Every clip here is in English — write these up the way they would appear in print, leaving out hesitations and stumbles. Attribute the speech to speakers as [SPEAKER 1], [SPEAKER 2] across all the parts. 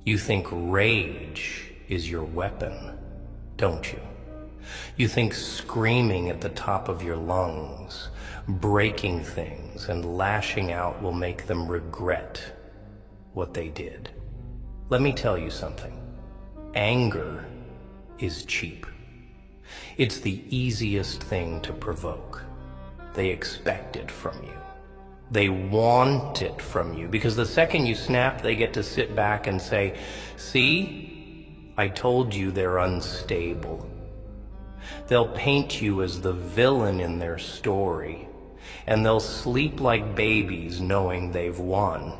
[SPEAKER 1] You think rage is your weapon, don't you? You think screaming at the top of your lungs, breaking things, and lashing out will make them regret what they did. Let me tell you something. Anger is cheap. It's the easiest thing to provoke. They expect it from you. They want it from you, because the second you snap, they get to sit back and say, "See, I told you they're unstable." They'll paint you as the villain in their story, and they'll sleep like babies knowing they've won.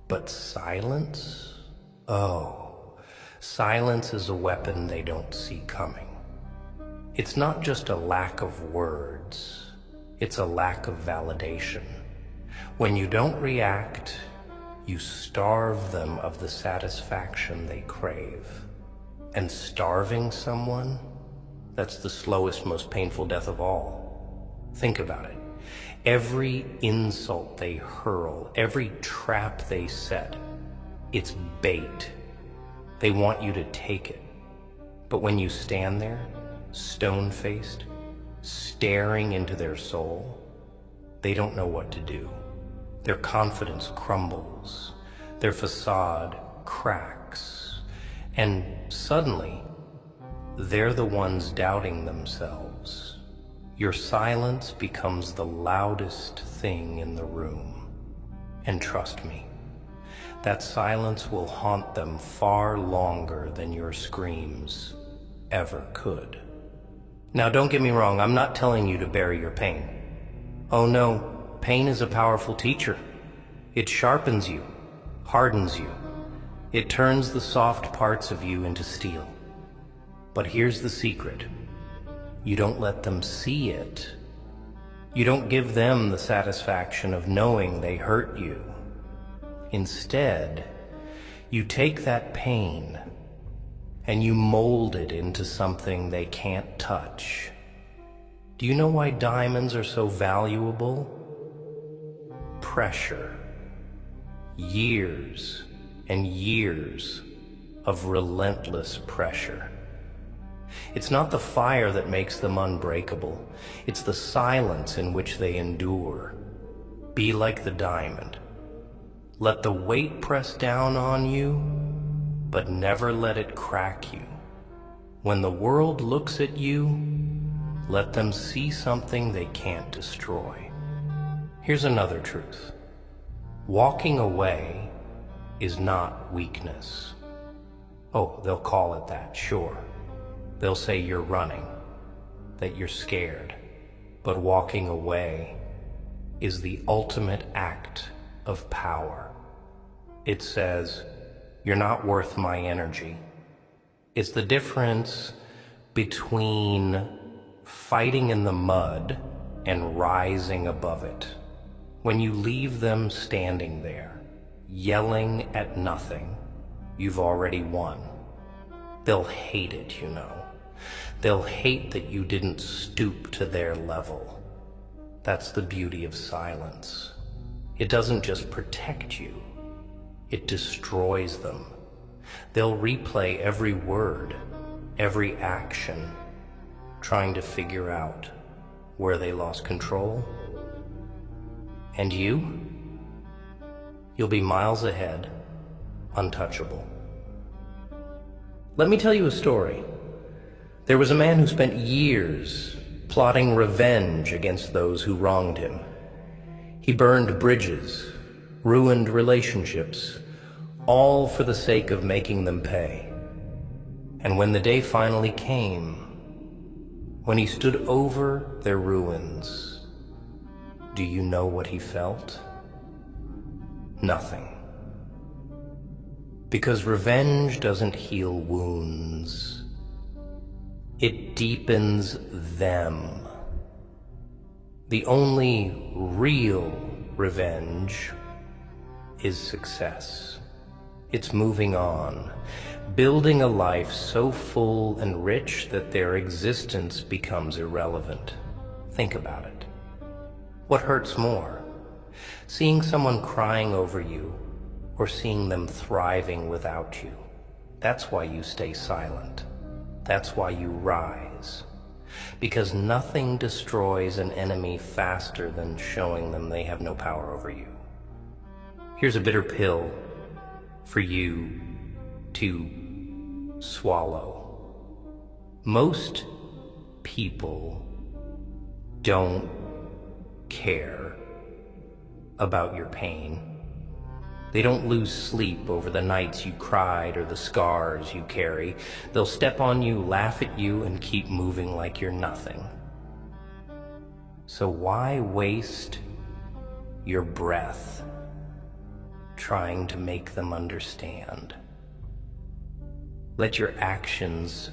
[SPEAKER 1] But silence? Oh, silence is a weapon they don't see coming. It's not just a lack of words. It's a lack of validation. When you don't react, you starve them of the satisfaction they crave. And starving someone, that's the slowest, most painful death of all. Think about it. Every insult they hurl, every trap they set, it's bait. They want you to take it. But when you stand there, stone-faced, staring into their soul, they don't know what to do. Their confidence crumbles, their facade cracks, and suddenly, they're the ones doubting themselves. Your silence becomes the loudest thing in the room. And trust me, that silence will haunt them far longer than your screams ever could. Now, don't get me wrong, I'm not telling you to bury your pain. Oh no, pain is a powerful teacher. It sharpens you, hardens you. It turns the soft parts of you into steel. But here's the secret. You don't let them see it. You don't give them the satisfaction of knowing they hurt you. Instead, you take that pain and you mold it into something they can't touch. Do you know why diamonds are so valuable? Pressure. Years and years of relentless pressure. It's not the fire that makes them unbreakable. It's the silence in which they endure. Be like the diamond. Let the weight press down on you, but never let it crack you. When the world looks at you, let them see something they can't destroy. Here's another truth. Walking away is not weakness. Oh, they'll call it that, sure. They'll say you're running, that you're scared. But walking away is the ultimate act of power. It says, "You're not worth my energy." It's the difference between fighting in the mud and rising above it. When you leave them standing there, yelling at nothing, you've already won. They'll hate it, you know. They'll hate that you didn't stoop to their level. That's the beauty of silence. It doesn't just protect you. It destroys them. They'll replay every word, every action, trying to figure out where they lost control. And you'll be miles ahead, untouchable. Let me tell you a story. There was a man who spent years plotting revenge against those who wronged him. He burned bridges, ruined relationships, all for the sake of making them pay. And when the day finally came, when he stood over their ruins, do you know what he felt? Nothing. Because revenge doesn't heal wounds. It deepens them. The only real revenge is success. It's moving on, building a life so full and rich that their existence becomes irrelevant. Think about it. What hurts more? Seeing someone crying over you, or seeing them thriving without you. That's why you stay silent. That's why you rise. Because nothing destroys an enemy faster than showing them they have no power over you. Here's a bitter pill for you to swallow. Most people don't care about your pain. They don't lose sleep over the nights you cried or the scars you carry. They'll step on you, laugh at you, and keep moving like you're nothing. So why waste your breath trying to make them understand? Let your actions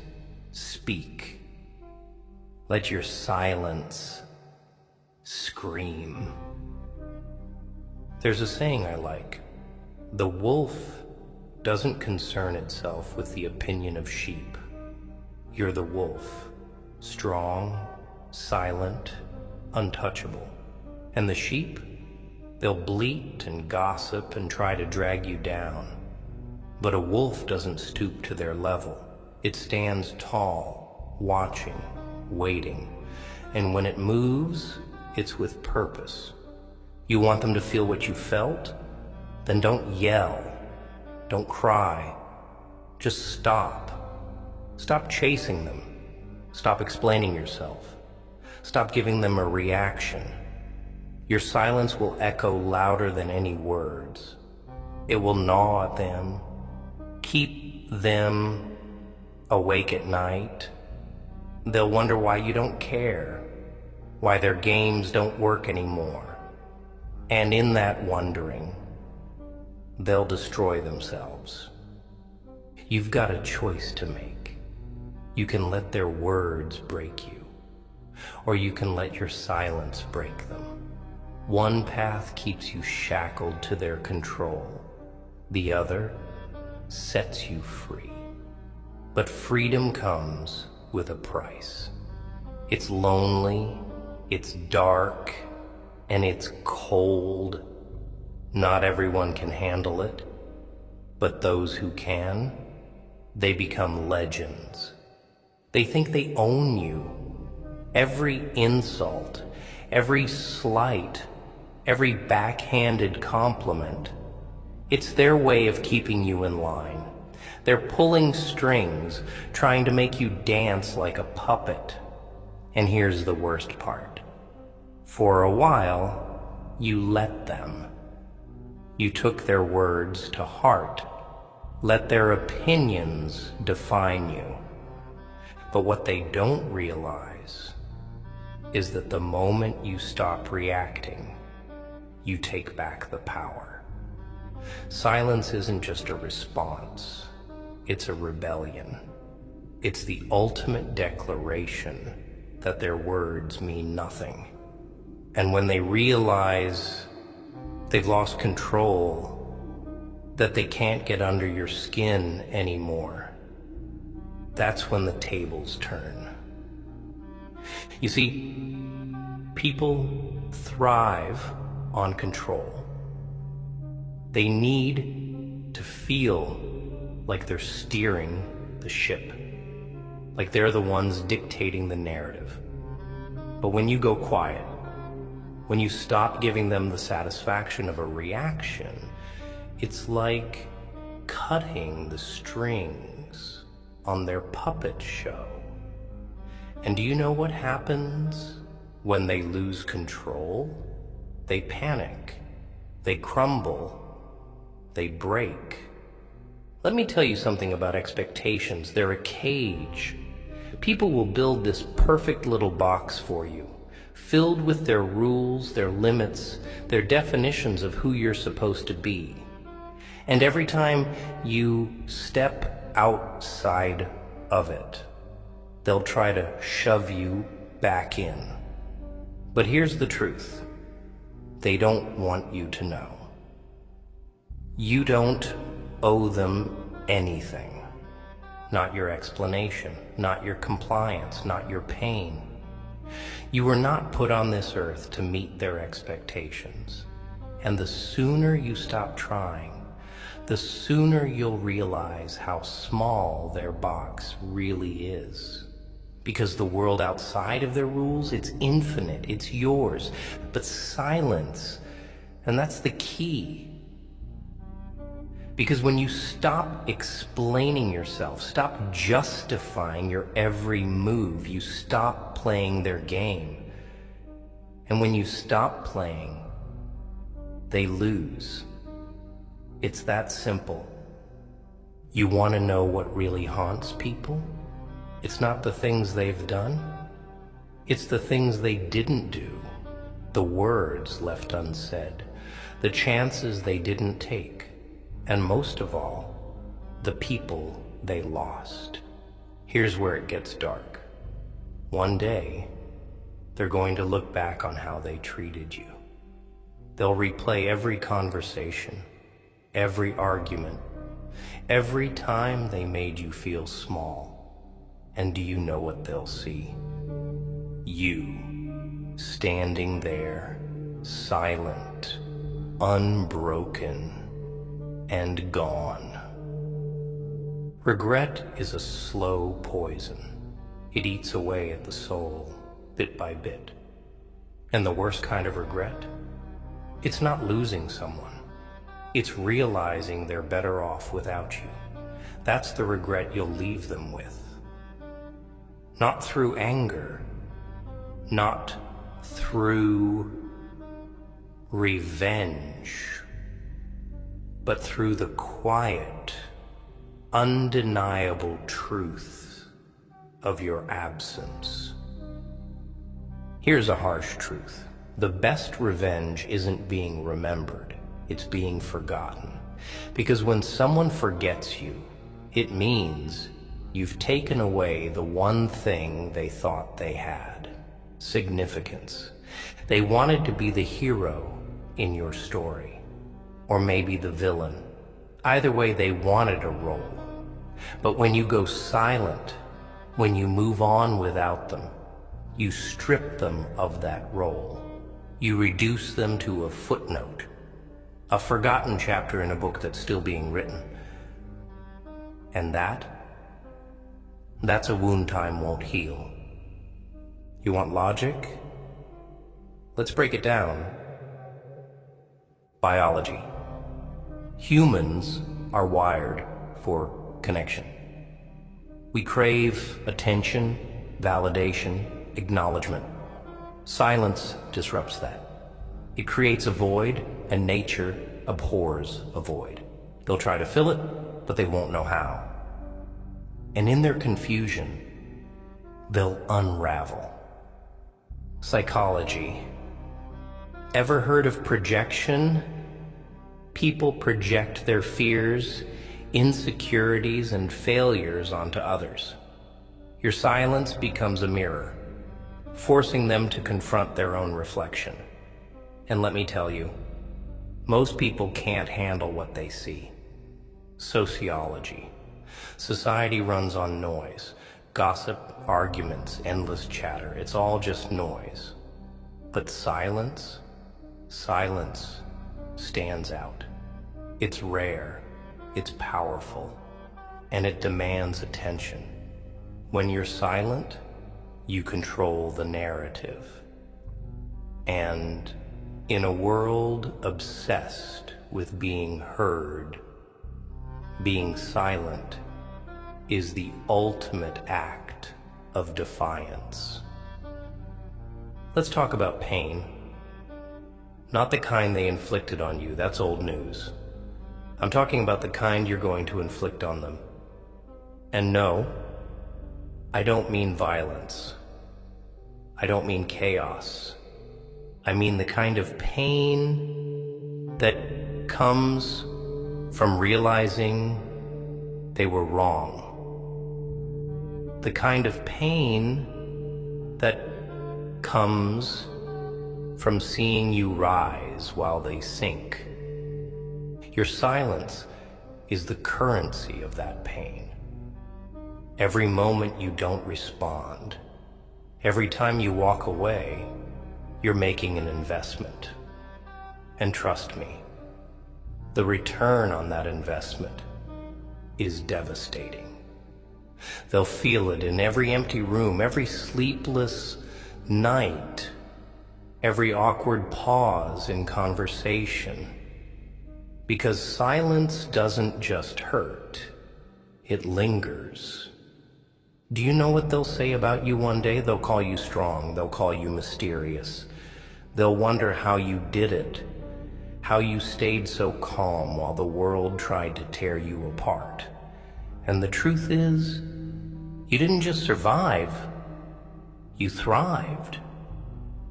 [SPEAKER 1] speak. Let your silence scream. There's a saying I like. The wolf doesn't concern itself with the opinion of sheep. You're the wolf, strong, silent, untouchable. And the sheep, they'll bleat and gossip and try to drag you down. But a wolf doesn't stoop to their level. It stands tall, watching, waiting. And when it moves, it's with purpose. You want them to feel what you felt? Then don't yell, don't cry, just stop. Stop chasing them. Stop explaining yourself. Stop giving them a reaction. Your silence will echo louder than any words. It will gnaw at them, keep them awake at night. They'll wonder why you don't care, why their games don't work anymore. And in that wondering, they'll destroy themselves. You've got a choice to make. You can let their words break you, or you can let your silence break them. One path keeps you shackled to their control. The other sets you free. But freedom comes with a price. It's lonely, it's dark, and it's cold. Not everyone can handle it, but those who can, they become legends. They think they own you. Every insult, every slight, every backhanded compliment, it's their way of keeping you in line. They're pulling strings, trying to make you dance like a puppet. And here's the worst part. For a while, you let them. You took their words to heart. Let their opinions define you. But what they don't realize is that the moment you stop reacting, you take back the power. Silence isn't just a response, it's a rebellion. It's the ultimate declaration that their words mean nothing. And when they realize they've lost control, that they can't get under your skin anymore, that's when the tables turn. You see, people thrive on control. They need to feel like they're steering the ship, like they're the ones dictating the narrative. But when you go quiet, when you stop giving them the satisfaction of a reaction, it's like cutting the strings on their puppet show. And do you know what happens when they lose control? They panic, they crumble, they break. Let me tell you something about expectations. They're a cage. People will build this perfect little box for you, filled with their rules, their limits, their definitions of who you're supposed to be. And every time you step outside of it, they'll try to shove you back in. But here's the truth. They don't want you to know. You don't owe them anything. Not your explanation, not your compliance, not your pain. You were not put on this earth to meet their expectations. And the sooner you stop trying, the sooner you'll realize how small their box really is. Because the world outside of their rules, it's infinite, it's yours. But silence, and that's the key. Because when you stop explaining yourself, stop justifying your every move, you stop playing their game. And when you stop playing, they lose. It's that simple. You want to know what really haunts people? It's not the things they've done. It's the things they didn't do, the words left unsaid, the chances they didn't take, and most of all, the people they lost. Here's where it gets dark. One day, they're going to look back on how they treated you. They'll replay every conversation, every argument, every time they made you feel small. And do you know what they'll see? You, standing there, silent, unbroken, and gone. Regret is a slow poison. It eats away at the soul, bit by bit. And the worst kind of regret? It's not losing someone. It's realizing they're better off without you. That's the regret you'll leave them with. Not through anger, not through revenge, but through the quiet, undeniable truth of your absence. Here's a harsh truth. The best revenge isn't being remembered, it's being forgotten. Because when someone forgets you, it means you've taken away the one thing they thought they had: significance. They wanted to be the hero in your story, or maybe the villain. Either way, they wanted a role. But when you go silent, when you move on without them, you strip them of that role. You reduce them to a footnote, a forgotten chapter in a book that's still being written. And that's a wound time won't heal. You want logic? Let's break it down. Biology. Humans are wired for connection. We crave attention, validation, acknowledgement. Silence disrupts that. It creates a void, and nature abhors a void. They'll try to fill it, but they won't know how. And in their confusion, they'll unravel. Psychology. Ever heard of projection? People project their fears, insecurities, and failures onto others. Your silence becomes a mirror, forcing them to confront their own reflection. And let me tell you, most people can't handle what they see. Sociology. Society runs on noise, gossip, arguments, endless chatter. It's all just noise. But silence stands out. It's rare, it's powerful, and it demands attention. When you're silent, you control the narrative. And in a world obsessed with being heard, being silent is the ultimate act of defiance. Let's talk about pain. Not the kind they inflicted on you, that's old news. I'm talking about the kind you're going to inflict on them. And no, I don't mean violence. I don't mean chaos. I mean the kind of pain that comes from realizing they were wrong. The kind of pain that comes from seeing you rise while they sink. Your silence is the currency of that pain. Every moment you don't respond, every time you walk away, you're making an investment. And trust me, the return on that investment is devastating. They'll feel it in every empty room, every sleepless night, every awkward pause in conversation. Because silence doesn't just hurt, it lingers. Do you know what they'll say about you one day? They'll call you strong, they'll call you mysterious. They'll wonder how you did it, how you stayed so calm while the world tried to tear you apart. And the truth is, you didn't just survive, you thrived.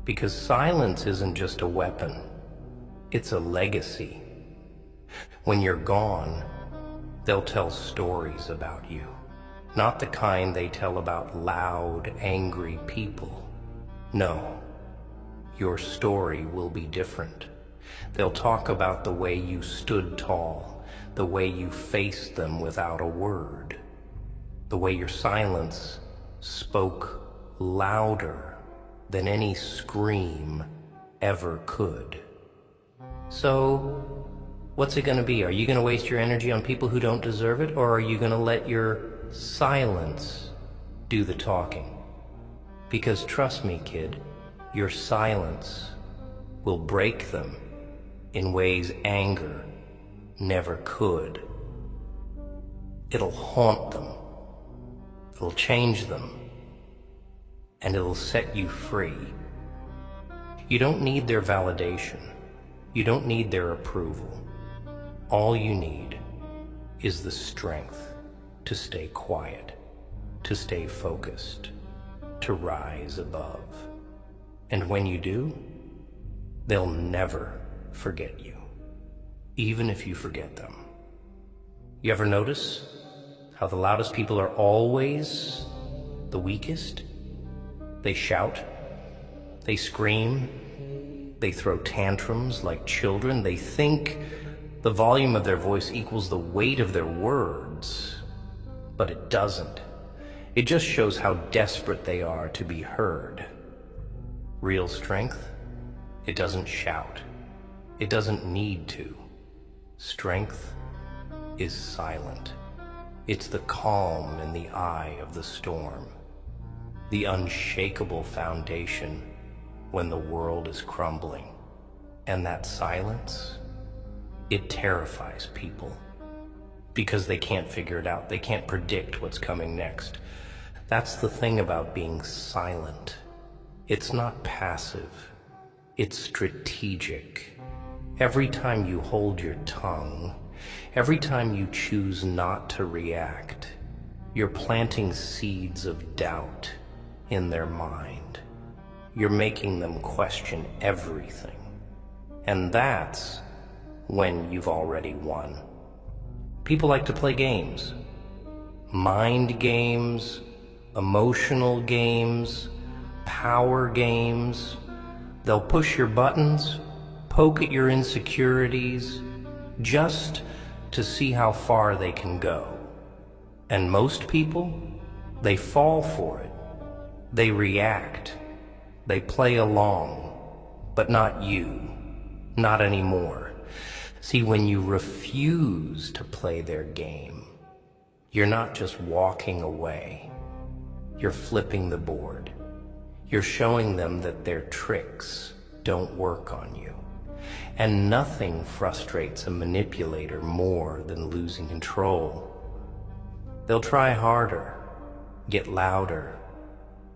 [SPEAKER 1] Because silence isn't just a weapon, it's a legacy. When you're gone, they'll tell stories about you. Not the kind they tell about loud, angry people. No, your story will be different. They'll talk about the way you stood tall, the way you faced them without a word, the way your silence spoke louder than any scream ever could. So, what's it gonna be? Are you gonna waste your energy on people who don't deserve it, or are you gonna let your silence do the talking? Because trust me, kid, your silence will break them in ways anger never could. It'll haunt them, it'll change them, and it'll set you free. You don't need their validation. You don't need their approval. All you need is the strength to stay quiet, to stay focused, to rise above. And when you do, they'll never forget you, even if you forget them. You ever notice how the loudest people are always the weakest? They shout, they scream, they throw tantrums like children. They think the volume of their voice equals the weight of their words, but it doesn't. It just shows how desperate they are to be heard. Real strength, it doesn't shout. It doesn't need to. Strength is silent. It's the calm in the eye of the storm, the unshakable foundation when the world is crumbling. And that silence, it terrifies people because they can't figure it out. They can't predict what's coming next. That's the thing about being silent. It's not passive, it's strategic. Every time you hold your tongue, every time you choose not to react, you're planting seeds of doubt in their mind. You're making them question everything. And that's when you've already won. People like to play games. Mind games, emotional games, power games. They'll push your buttons, poke at your insecurities, just to see how far they can go. And most people, they fall for it. They react. They play along. But not you. Not anymore. See, when you refuse to play their game, you're not just walking away. You're flipping the board. You're showing them that their tricks don't work on you. And nothing frustrates a manipulator more than losing control. They'll try harder, get louder,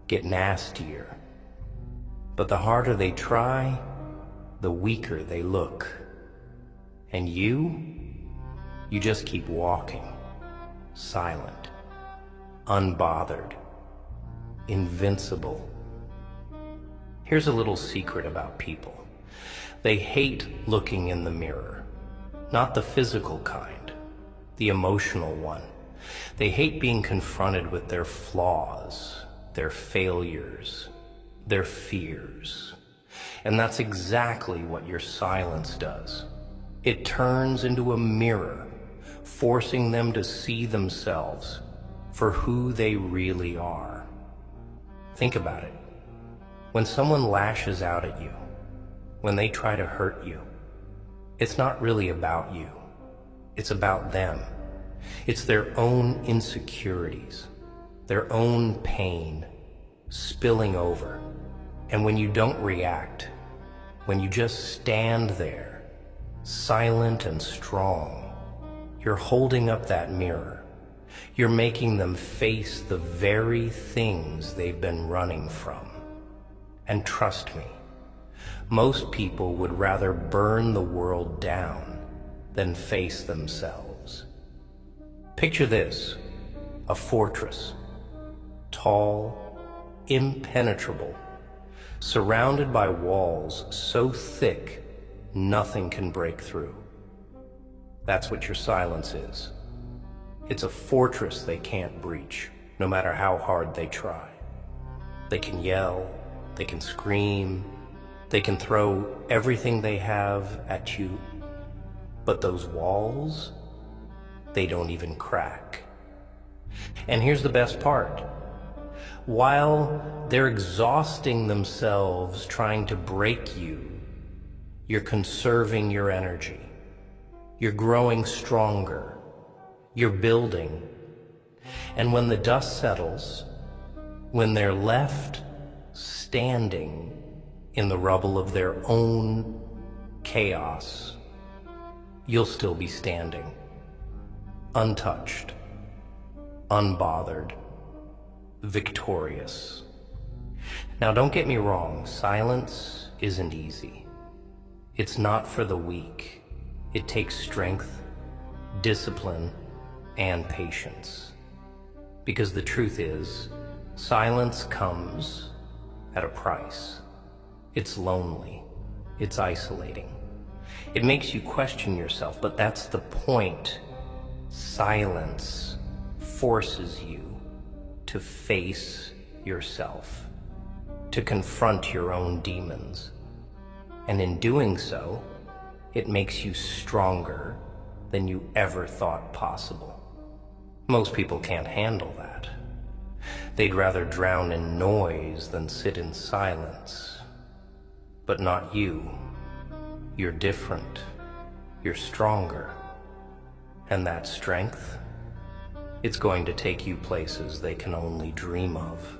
[SPEAKER 1] get nastier. But the harder they try, the weaker they look. And you just keep walking, silent, unbothered, invincible. Here's a little secret about people. They hate looking in the mirror, not the physical kind, the emotional one. They hate being confronted with their flaws, their failures, their fears. And that's exactly what your silence does. It turns into a mirror, forcing them to see themselves for who they really are. Think about it. When someone lashes out at you, when they try to hurt you, It's not really about you. It's about them. It's their own insecurities, their own pain spilling over. And when you don't react, when you just stand there, silent and strong, you're holding up that mirror. You're making them face the very things they've been running from. And trust me, most people would rather burn the world down than face themselves. Picture this, a fortress, tall, impenetrable, surrounded by walls so thick nothing can break through. That's what your silence is. It's a fortress they can't breach, no matter how hard they try. They can yell, they can scream, they can throw everything they have at you, but those walls, they don't even crack. And here's the best part. While they're exhausting themselves trying to break you, you're conserving your energy. You're growing stronger. You're building. And when the dust settles, when they're left standing in the rubble of their own chaos, you'll still be standing, untouched, unbothered, victorious. Now, don't get me wrong, silence isn't easy. It's not for the weak. It takes strength, discipline, and patience. Because the truth is, silence comes at a price. It's lonely. It's isolating. It makes you question yourself, but that's the point. Silence forces you to face yourself, to confront your own demons. And in doing so, it makes you stronger than you ever thought possible. Most people can't handle that. They'd rather drown in noise than sit in silence. But not you. You're different. You're stronger. And that strength, it's going to take you places they can only dream of.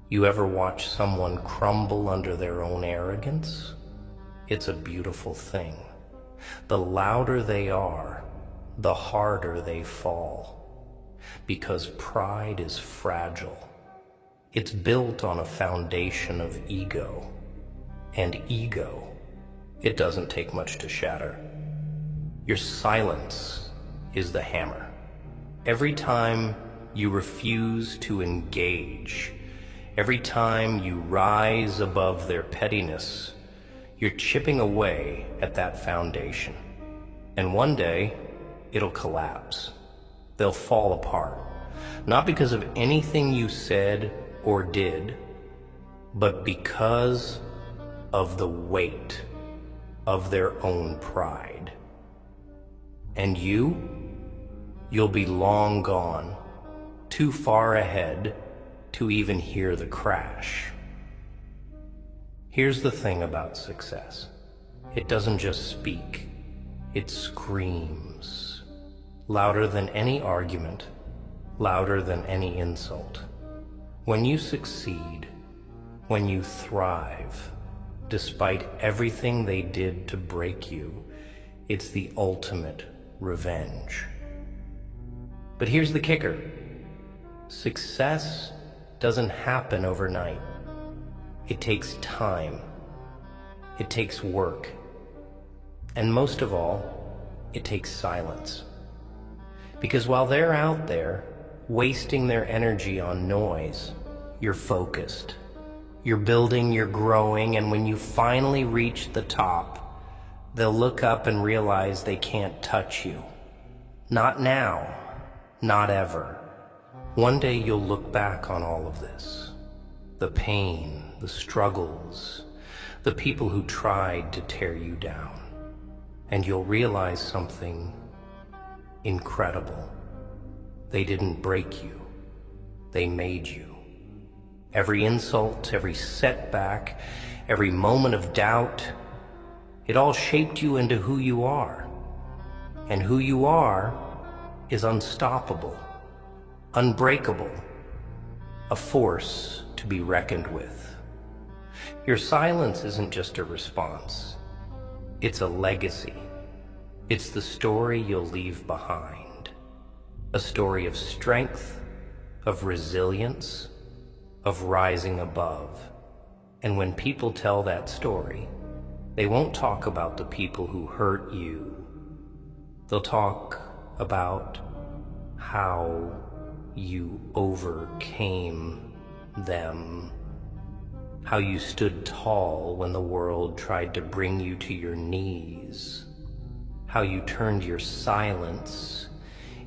[SPEAKER 1] You ever watch someone crumble under their own arrogance? It's a beautiful thing. The louder they are, the harder they fall. Because pride is fragile. It's built on a foundation of ego. And ego, it doesn't take much to shatter. Your silence is the hammer. Every time you refuse to engage, every time you rise above their pettiness, you're chipping away at that foundation. And one day, it'll collapse. They'll fall apart. Not because of anything you said or did, but because of the weight of their own pride. And you'll be long gone, too far ahead to even hear the crash. Here's the thing about success. It doesn't just speak, it screams. Louder than any argument, louder than any insult. When you succeed, when you thrive, despite everything they did to break you, it's the ultimate revenge. But here's the kicker. Success doesn't happen overnight. It takes time. It takes work. And most of all, it takes silence. Because while they're out there wasting their energy on noise, you're focused. You're building, you're growing, and when you finally reach the top, they'll look up and realize they can't touch you. Not now, not ever. One day you'll look back on all of this. The pain, the struggles, the people who tried to tear you down. And you'll realize something incredible. They didn't break you. They made you. Every insult, every setback, every moment of doubt, It all shaped you into who you are. And who you are is unstoppable, unbreakable, a force to be reckoned with. Your silence isn't just a response. It's a legacy. It's the story you'll leave behind. A story of strength, of resilience, of rising above. And when people tell that story, they won't talk about the people who hurt you. They'll talk about how you overcame them, how you stood tall when the world tried to bring you to your knees, how you turned your silence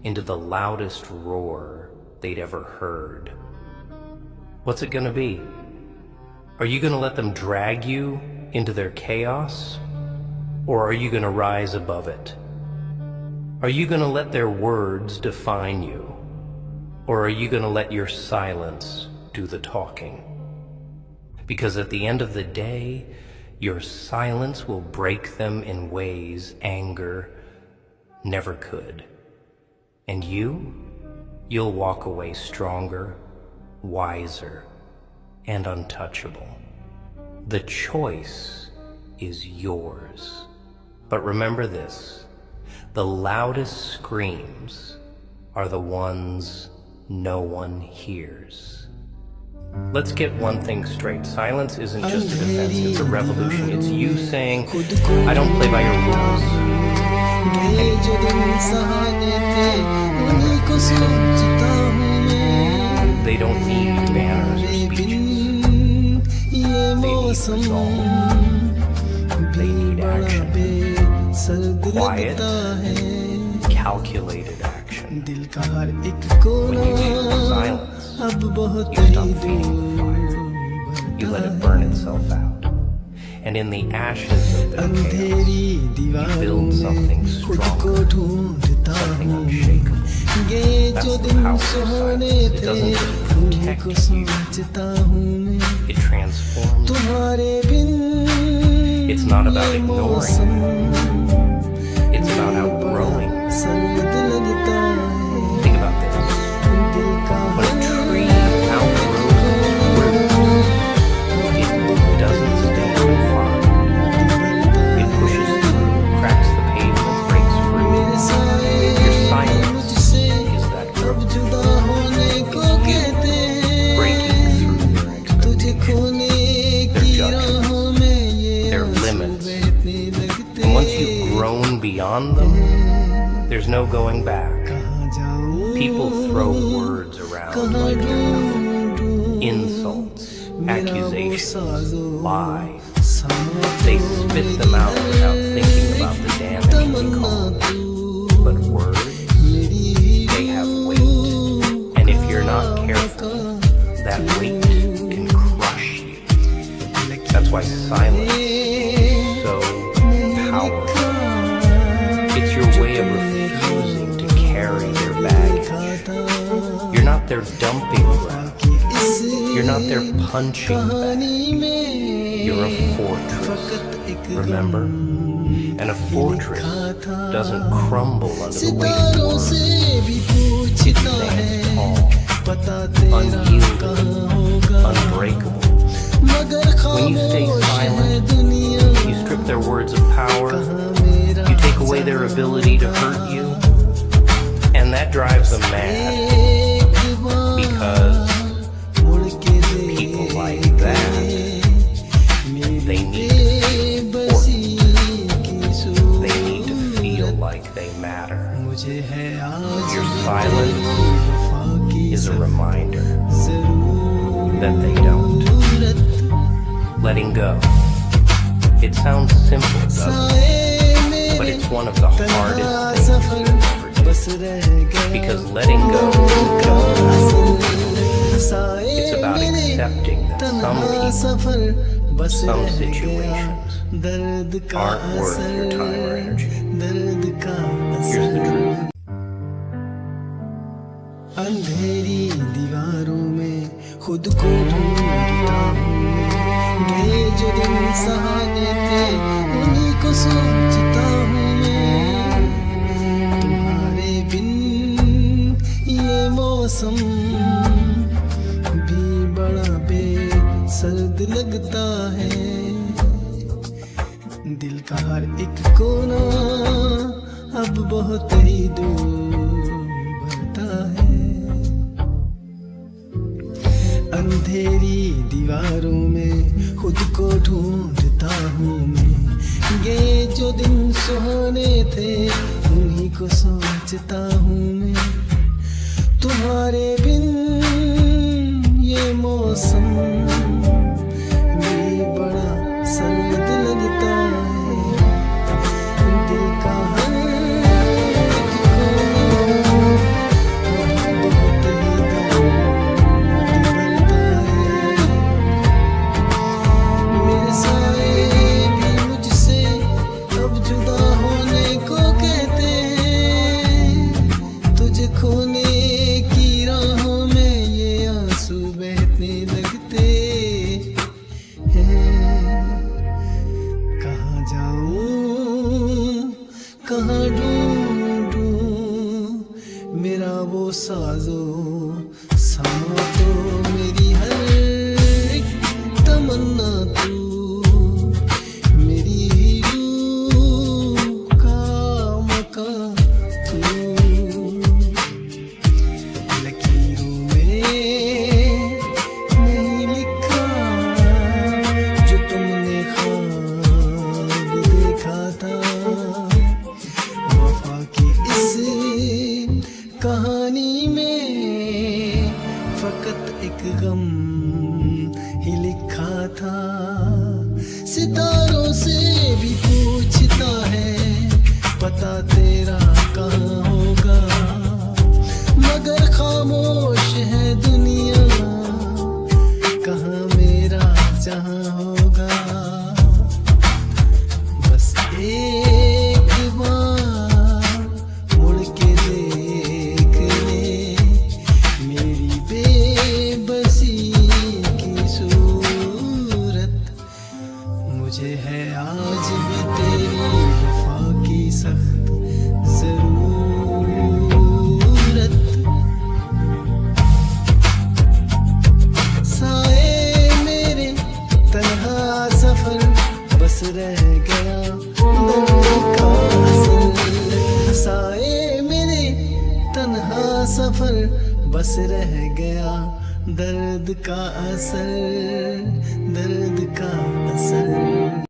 [SPEAKER 1] into the loudest roar they'd ever heard. What's it gonna be? Are you gonna let them drag you into their chaos? Or are you gonna rise above it? Are you gonna let their words define you? Or are you gonna let your silence do the talking? Because at the end of the day, your silence will break them in ways anger never could. And you'll walk away stronger, wiser, and untouchable. The choice is yours. But remember this, the loudest screams are the ones no one hears. Let's get one thing straight. Silence isn't just a defense, it's a revolution. It's you saying, I don't play by your rules. They don't need banners or speeches. They need resolve. They need action. Quiet, calculated action. When you choose silence, you stop feeding the fire. You let it burn itself out. And in the ashes of their chaos, you build something stronger, something unshakable. That's the power of silence. It doesn't just protect you, it transforms you. It's not about ignoring you, it's about outgrowing you. Think about this. When a tree outgrows roots, it doesn't stay confined. It pushes through, cracks the pavement, breaks free. Your silence is that growth. It's you breaking through their expectations, their judgments, their limits. And once you've grown beyond them, there's no going back. People throw words around like they're nothing. Insults, accusations, lies. They spit them out without thinking about the damage they cause. But words, they have weight. And if you're not careful, that weight can crush you. That's why silence is so powerful. It's your way of refusing to carry their baggage. You're not their dumping ground. You're not their punching bag. You're a fortress, remember? And a fortress doesn't crumble under the weight of words. It stands tall, unyielding, unbreakable. When you stay silent, you strip their words of power, you take away their ability to hurt you, and that drives them mad. Because people like that, they need to feel important. They need to feel like they matter. Your silence is a reminder that they don't. Letting go. It sounds simple, doesn't it? But it's one of the hardest things you can ever do. Because letting go isn't just about it. It's about accepting that some people, some situations, aren't worth your time or energy. Here's the truth.
[SPEAKER 2] अंधेरी दीवारों में खुद को ढूंढता हूँ मैं। ये जो दिन सहाने थे उन्हीं को सोचता हूँ मैं, तुम्हारे बिन ये मौसम भी बड़ा बेसर्द लगता है। दिल का हर एक कोना अब बहुत ही दूर बढ़ता है। अंधेरी दीवारों में खुद को ढूंढता हूँ मैं, ये जो दिन सुहाने थे उन्हीं को सोचता हूँ मैं। तुम्हारे बिन ये मौसम भी बड़ा सर्द लगता है। दिल का हर एक कोना बहुत ही दर्द भरता है। मेरे साए भी मुझसे अब जुदा होने को कहते हैं। तुझे खोने की राहों में ये आंसू बहने लगते हैं। कहाँ जाऊं कहाँ ढूंढूं मेरा वो साजो सामा, तो मेरी हर एक तमन्ना तू, मेरी रूह का मकां तू। लकीरों में नहीं लिखा जो तुमने ख्वाब देखा था। वफा की इस कहानी में फकत एक गम ही लिखा था। सितारों से भी पूछता है पता तेरा कहाँ होगा, मगर खामोश है दुनिया कहाँ मेरा जहाँ होगा। बस एक बार मुड़ के देख ले मेरी बेबसी की सूरत। मुझे है आज भी तेरी वफा की सख्त जरूरत। साए मेरे तन्हा सफर बस रह गया दर्द का असर। साए मेरे तन्हा सफर बस रह गया दर्द का असर, दर्द का असर।